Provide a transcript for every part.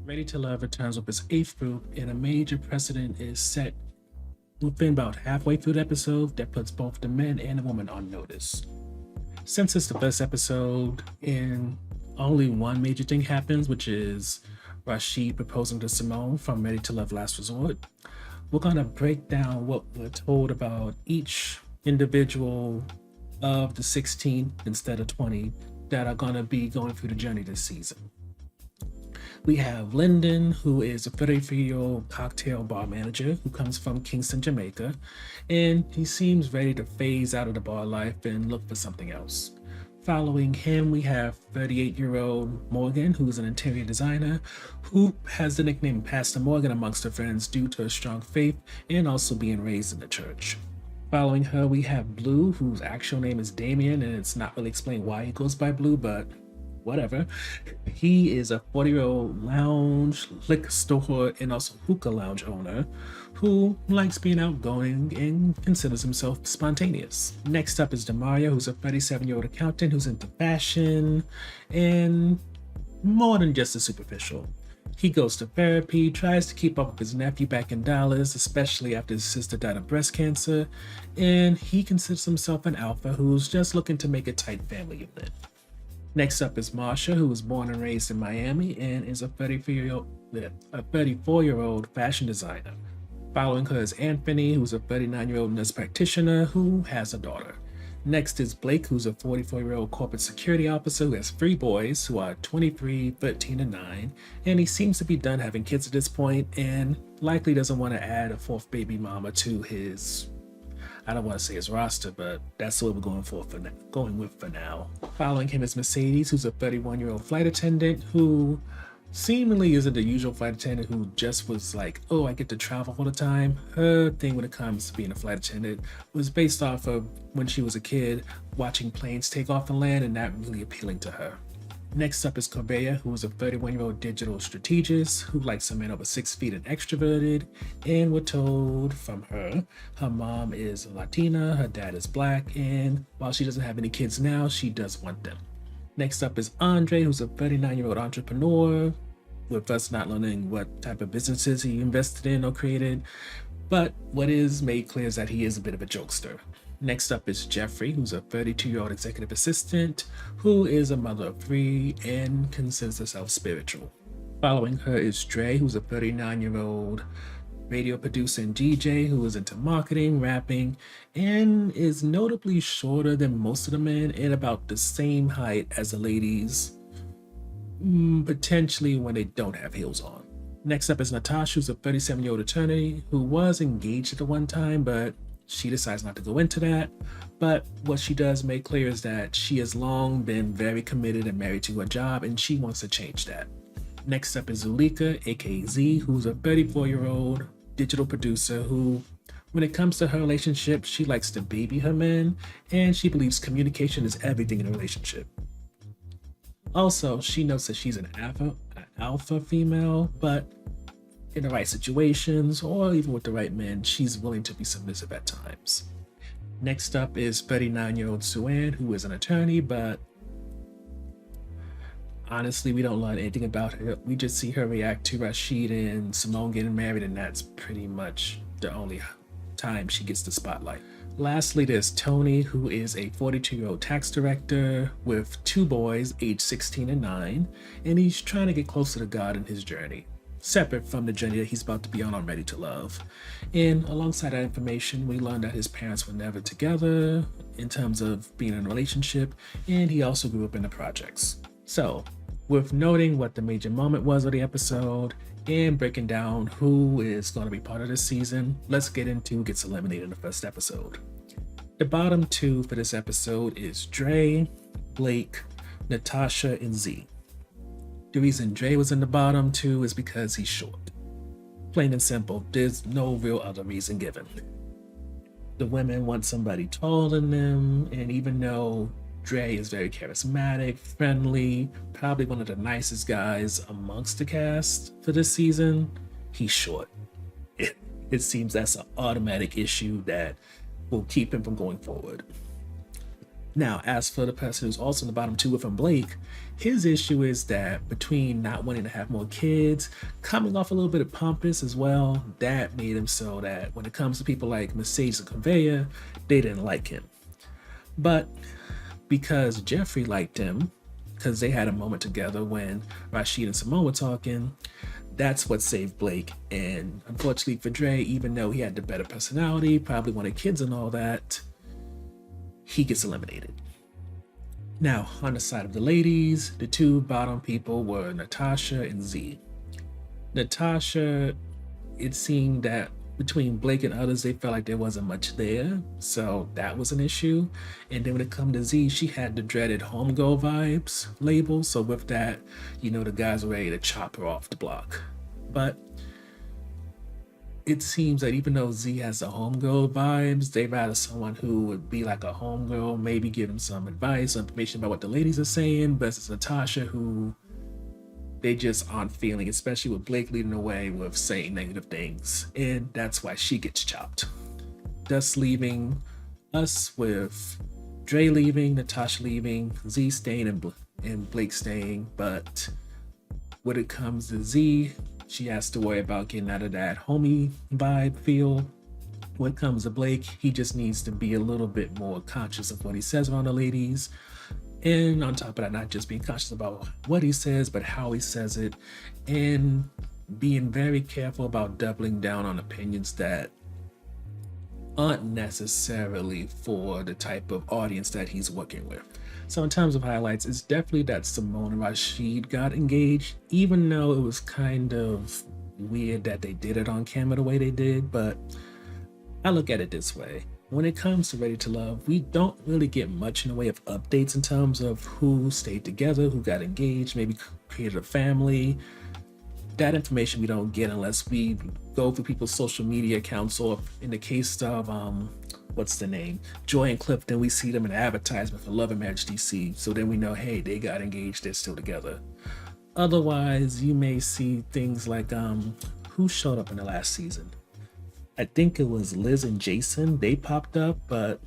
Ready to Love returns with its eighth group, and a major precedent is set within about halfway through the episode that puts both the men and the woman on notice. Since it's the first episode, and only one major thing happens, which is Rashid proposing to Simone from Ready to Love Last Resort, we're gonna break down what we're told about each individual of the 16 instead of 20 that are gonna be going through the journey this season. We have Lyndon, who is a 33-year-old cocktail bar manager who comes from Kingston, Jamaica, and he seems ready to phase out of the bar life and look for something else. Following him, we have 38-year-old Morgan, who's an interior designer, who has the nickname Pastor Morgan amongst her friends due to her strong faith and also being raised in the church. Following her, we have Blue, whose actual name is Damien, and it's not really explained why he goes by Blue, but whatever. He is a 40-year-old lounge, liquor store, and also hookah lounge owner who likes being outgoing and considers himself spontaneous. Next up is Demario, who's a 37-year-old accountant who's into fashion and more than just the superficial. He goes to therapy, tries to keep up with his nephew back in Dallas, especially after his sister died of breast cancer, and he considers himself an alpha who's just looking to make a tight family unit. Next up is Marsha, who was born and raised in Miami and is a 34-year-old fashion designer. Following her is Anthony, who's a 39-year-old nurse practitioner who has a daughter. Next is Blake, who's a 44-year-old corporate security officer who has 3 boys who are 23, 13, and 9, and he seems to be done having kids at this point and likely doesn't want to add a 4th baby mama to his, I don't want to say his roster, but that's what we're going with for now. Following him is Mercedes, who's a 31-year-old flight attendant who seemingly isn't the usual flight attendant who just was like, oh, I get to travel all the time. Her thing when it comes to being a flight attendant was based off of when she was a kid, watching planes take off and land, and that really appealing to her. Next up is Corbeya, who is a 31-year-old digital strategist who likes a man over 6 feet and extroverted. And we're told from her mom is Latina, her dad is black, and while she doesn't have any kids now, she does want them. Next up is Andre, who's a 39-year-old entrepreneur, with us not learning what type of businesses he invested in or created, but what is made clear is that he is a bit of a jokester. Next up is Jeffrey, who's a 32-year-old executive assistant who is a mother of 3 and considers herself spiritual. Following her is Dre, who's a 39-year-old radio producer and DJ who is into marketing, rapping, and is notably shorter than most of the men and about the same height as the ladies, potentially when they don't have heels on. Next up is Natasha, who's a 37-year-old attorney who was engaged at the one time, but she decides not to go into that. But what she does make clear is that she has long been very committed and married to her job, and she wants to change that. Next up is Zulika, aka Z, who's a 34-year-old digital producer who, when it comes to her relationship, she likes to baby her men, and she believes communication is everything in a relationship. Also, she notes that she's an alpha female, but in the right situations, or even with the right men, she's willing to be submissive at times. Next up is 39-year-old Suan, who is an attorney, but honestly, we don't learn anything about her. We just see her react to Rashid and Simone getting married, and that's pretty much the only time she gets the spotlight. Lastly, there's Tony, who is a 42-year-old tax director with 2 boys, aged 16 and 9, and he's trying to get closer to God in his journey, separate from the journey that he's about to be on Ready to Love. And alongside that information, we learned that his parents were never together in terms of being in a relationship, and he also grew up in the projects. So, with noting what the major moment was of the episode and breaking down who is going to be part of this season, let's get into who gets eliminated in the first episode. The bottom 2 for this episode is Dre, Blake, Natasha, and Z. The reason Dre was in the bottom 2 is because he's short. Plain and simple, there's no real other reason given. The women want somebody taller than them, and even though Dre is very charismatic, friendly, probably one of the nicest guys amongst the cast for this season, he's short. It seems that's an automatic issue that will keep him from going forward. Now, as for the person who's also in the bottom two with him, Blake, his issue is that between not wanting to have more kids, coming off a little bit of pompous as well, that made him so that when it comes to people like Mercedes and Conveyor, they didn't like him. But because Jeffrey liked him, because they had a moment together when Rashid and Simone were talking, that's what saved Blake. And unfortunately for Dre, even though he had the better personality, probably wanted kids and all that, he gets eliminated. Now, on the side of the ladies, the two bottom people were Natasha and Z. Natasha, it seemed that between Blake and others, they felt like there wasn't much there, so that was an issue. And then when it come to Z, she had the dreaded homegirl vibes label, so with that, the guys were ready to chop her off the block. But it seems that even though Z has the homegirl vibes, they'd rather someone who would be like a homegirl, maybe give them some advice or information about what the ladies are saying, versus Natasha, who they just aren't feeling, especially with Blake leading the way with saying negative things. And that's why she gets chopped. Thus leaving us with Dre leaving, Natasha leaving, Z staying, and Blake staying. But when it comes to Z, she has to worry about getting out of that homie vibe feel. When it comes to Blake, he just needs to be a little bit more conscious of what he says around the ladies. And on top of that, not just being conscious about what he says, but how he says it, and being very careful about doubling down on opinions that aren't necessarily for the type of audience that he's working with. So in terms of highlights, it's definitely that Simone and Rashid got engaged, even though it was kind of weird that they did it on camera the way they did. But I look at it this way. When it comes to Ready to Love, we don't really get much in the way of updates in terms of who stayed together, who got engaged, maybe created a family. That information we don't get unless we go through people's social media accounts, or in the case of Joy and Clifton, we see them in advertisement for Love and Marriage DC, so then we know, hey, they got engaged, they're still together. Otherwise, you may see things like who showed up in the last season. I think it was Liz and Jason, they popped up, but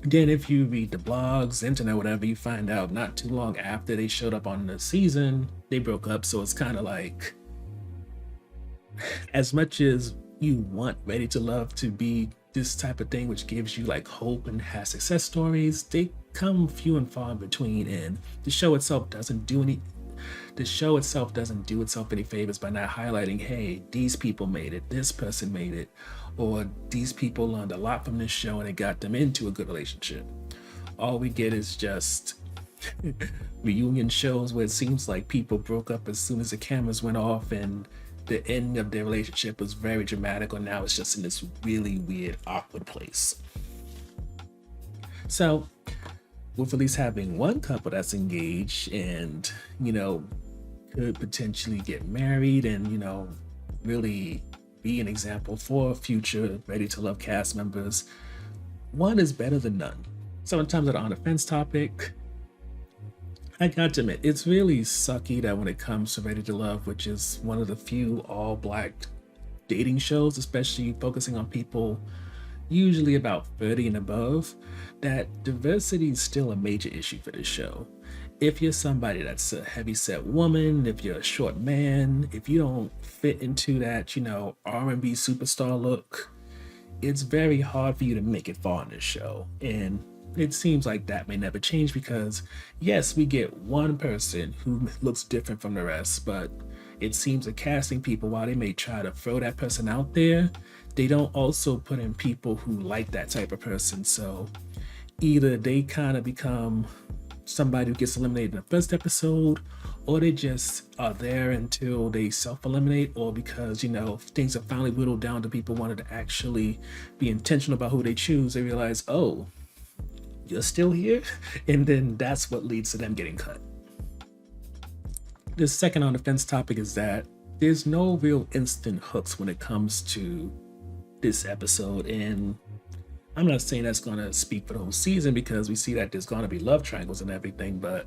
then if you read the blogs, internet, whatever, you find out not too long after they showed up on the season, they broke up. So it's kind of like, as much as you want Ready to Love to be this type of thing which gives you like hope and has success stories, they come few and far in between, and the show itself doesn't do itself any favors by not highlighting, hey, these people made it, this person made it, or these people learned a lot from this show and it got them into a good relationship. All we get is just reunion shows where it seems like people broke up as soon as the cameras went off and the end of their relationship was very dramatic, or now it's just in this really weird, awkward place. So with at least having one couple that's engaged and, could potentially get married and, really be an example for future Ready to Love cast members, one is better than none. So in terms of the on the fence topic, I got to admit, it's really sucky that when it comes to Ready to Love, which is one of the few all Black dating shows, especially focusing on people usually about 30 and above, that diversity is still a major issue for this show. If you're somebody that's a heavy-set woman, if you're a short man, if you don't fit into that, R&B superstar look, it's very hard for you to make it far on this show. And it seems like that may never change because, yes, we get one person who looks different from the rest, but it seems that casting people, while they may try to throw that person out there, they don't also put in people who like that type of person. So either they kind of become somebody who gets eliminated in the first episode, or they just are there until they self-eliminate, or because, things are finally whittled down to people wanted to actually be intentional about who they choose, they realize, oh, you're still here? And then that's what leads to them getting cut. The second on the fence topic is that there's no real instant hooks when it comes to this episode, and I'm not saying that's going to speak for the whole season because we see that there's going to be love triangles and everything, but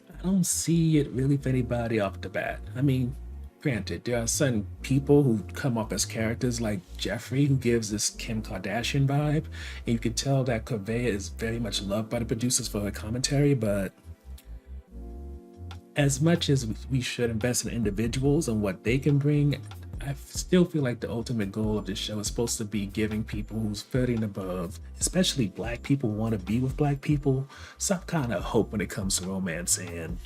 I don't see it really for anybody off the bat. I mean, granted, there are certain people who come off as characters like Jeffrey, who gives this Kim Kardashian vibe, and you can tell that Corvea is very much loved by the producers for her commentary. But as much as we should invest in individuals and what they can bring, I still feel like the ultimate goal of this show is supposed to be giving people who's 30 and above, especially black people who want to be with black people, some kind of hope when it comes to romance. And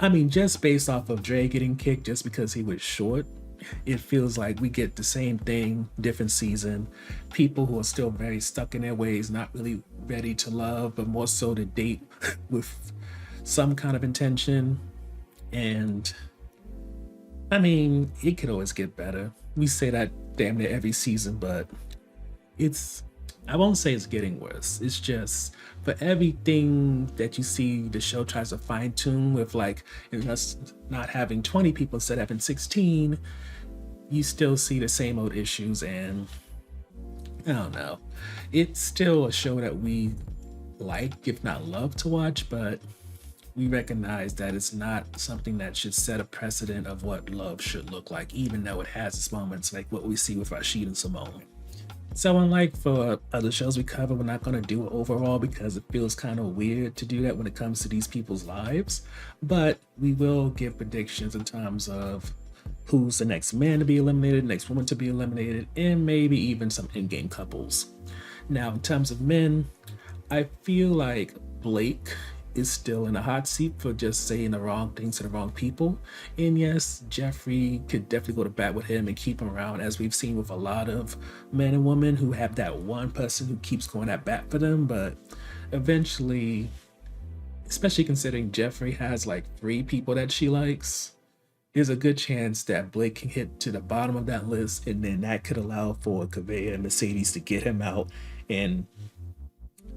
I mean, just based off of Dre getting kicked just because he was short, it feels like we get the same thing, different season. People who are still very stuck in their ways, not really ready to love, but more so to date with some kind of intention. And I mean, it could always get better. We say that damn near every season, but I won't say it's getting worse. It's just for everything that you see, the show tries to fine tune with, like, us not having 20 people instead of having 16, you still see the same old issues. And I don't know. It's still a show that we like, if not love to watch, but we recognize that it's not something that should set a precedent of what love should look like, even though it has its moments like what we see with Rashid and Simone. So unlike for other shows we cover, we're not going to do it overall because it feels kind of weird to do that when it comes to these people's lives, but we will give predictions in terms of who's the next man to be eliminated, next woman to be eliminated, and maybe even some in-game couples. Now, in terms of men, I feel like Blake is still in a hot seat for just saying the wrong things to the wrong people. And yes, Jeffrey could definitely go to bat with him and keep him around, as we've seen with a lot of men and women who have that one person who keeps going at bat for them. But eventually, especially considering Jeffrey has like 3 people that she likes, there's a good chance that Blake can hit to the bottom of that list, and then that could allow for Corvea and Mercedes to get him out and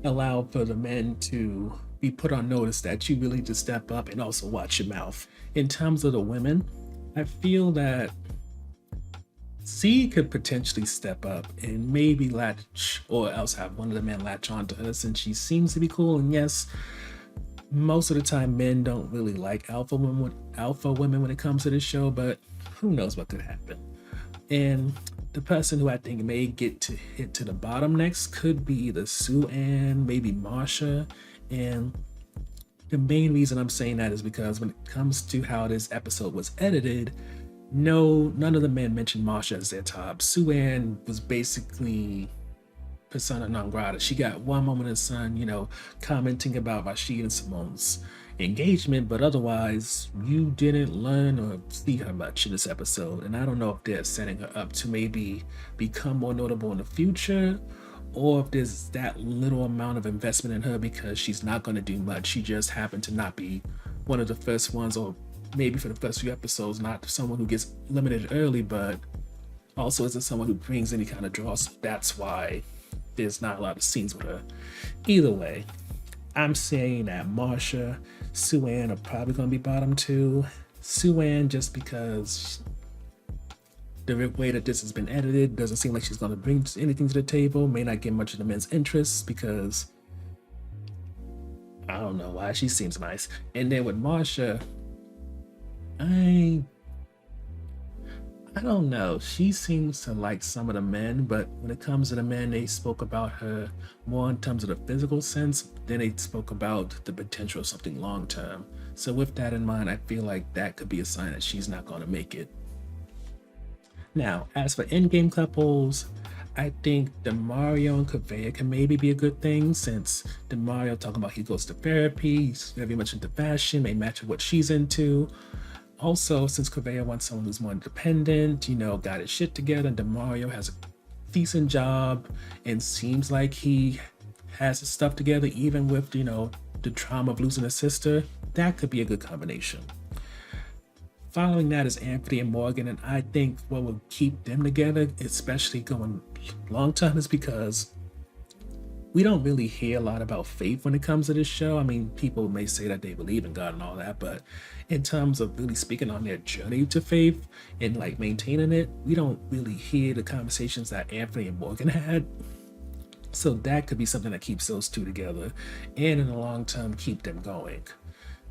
allow for the men to be put on notice that you really need to step up and also watch your mouth. In terms of the women, I feel that C could potentially step up and maybe latch, or else have one of the men latch onto her since she seems to be cool. And yes, most of the time men don't really like alpha women when it comes to this show, but who knows what could happen. And the person who I think may get to hit to the bottom next could be either Sue Ann, maybe Marsha. And the main reason I'm saying that is because when it comes to how this episode was edited, none of the men mentioned Marsha as their top. Sue Ann was basically persona non grata. She got one moment in the sun, commenting about Rashid and Simone's engagement, but otherwise you didn't learn or see her much in this episode. And I don't know if they're setting her up to maybe become more notable in the future, or if there's that little amount of investment in her because she's not going to do much. She just happened to not be one of the first ones, or maybe for the first few episodes, not someone who gets eliminated early, but also isn't someone who brings any kind of draw. So that's why there's not a lot of scenes with her. Either way, I'm saying that Marsha, Sue Ann are probably going to be bottom 2. Sue Ann, just because the way that this has been edited, doesn't seem like she's going to bring anything to the table, may not get much of the men's interest because I don't know why, she seems nice. And then with Marsha, I don't know. She seems to like some of the men, but when it comes to the men, they spoke about her more in terms of the physical sense. Then they spoke about the potential of something long term. So with that in mind, I feel like that could be a sign that she's not going to make it. Now, as for in-game couples, I think Demario and Corvea can maybe be a good thing, since Demario talking about he goes to therapy, he's very much into fashion, may match with what she's into. Also, since Corvea wants someone who's more independent, got his shit together, and Demario has a decent job and seems like he has his stuff together, even with, the trauma of losing a sister, that could be a good combination. Following that is Anthony and Morgan, and I think what will keep them together, especially going long term, is because we don't really hear a lot about faith when it comes to this show. I mean, people may say that they believe in God and all that, but in terms of really speaking on their journey to faith and like maintaining it, we don't really hear the conversations that Anthony and Morgan had. So that could be something that keeps those two together and in the long term keep them going.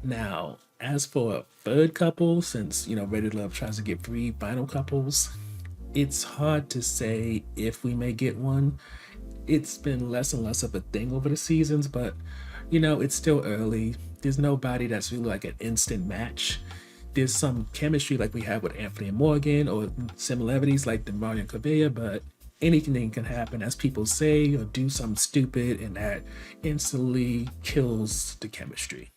Now, as for a third couple, since Ready Love tries to get three final couples, it's hard to say if we may get one. It's been less and less of a thing over the seasons, but it's still early. There's nobody that's really like an instant match. There's some chemistry like we have with Anthony and Morgan, or similarities like Demario and Corbeia, but anything can happen as people say or do something stupid, and that instantly kills the chemistry.